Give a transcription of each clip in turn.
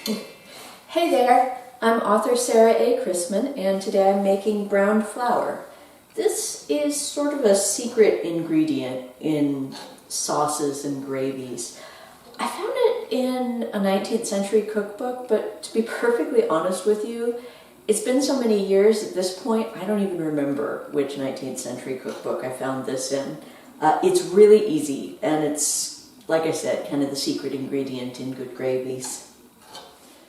Hey there, I'm author Sarah A. Chrisman, and today I'm making brown flour. This is sort of a secret ingredient in sauces and gravies. I found it in a 19th century cookbook, but to be perfectly honest with you, it's been so many years at this point, I don't even remember which 19th century cookbook I found this in. It's really easy, and it's, like I said, kind of the secret ingredient in good gravies.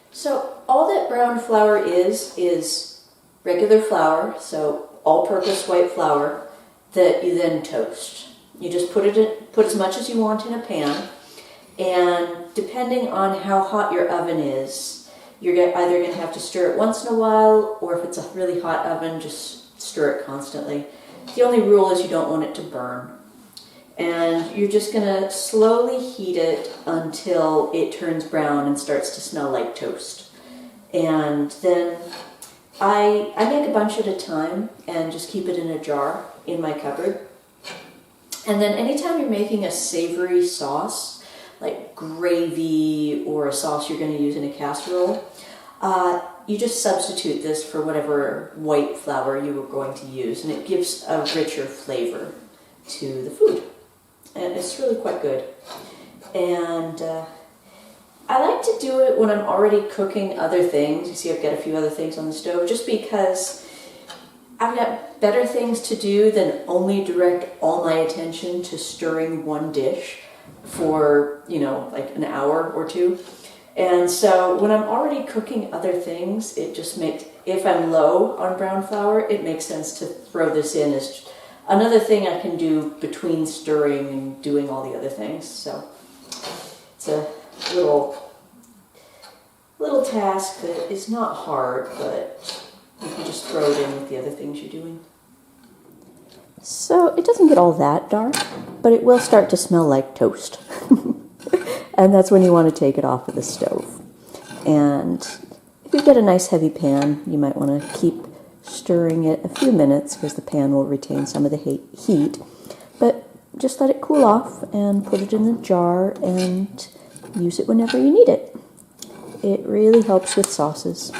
So all that brown flour is regular flour, so all-purpose white flour that you then toast. You just put as much as you want in a pan, and depending on how hot your oven is, you're either going to have to stir it once in a while, or if it's a really hot oven, just stir it constantly. The only rule is you don't want it to burn. And you're just going to slowly heat it until it turns brown and starts to smell like toast. And then I make a bunch at a time and just keep it in a jar in my cupboard. And then anytime you're making a savory sauce, like gravy or a sauce you're going to use in a casserole, you just substitute this for whatever white flour you were going to use, and it gives a richer flavor to the food. And it's really quite good. And I like to do it when I'm already cooking other things. You see I've got a few other things on the stove, just because I've got better things to do than only direct all my attention to stirring one dish for, like an hour or two. And so when I'm already cooking other things, it just makes, if I'm low on brown flour, it makes sense to throw this in as another thing I can do between stirring and doing all the other things. So it's a little task that is not hard, but you can just throw it in with the other things you're doing. So it doesn't get all that dark, but it will start to smell like toast. And that's when you want to take it off of the stove. And if you've got a nice heavy pan, you might want to keep stirring it a few minutes because the pan will retain some of the heat. But just let it cool off and put it in the jar and use it whenever you need it. It really helps with sauces.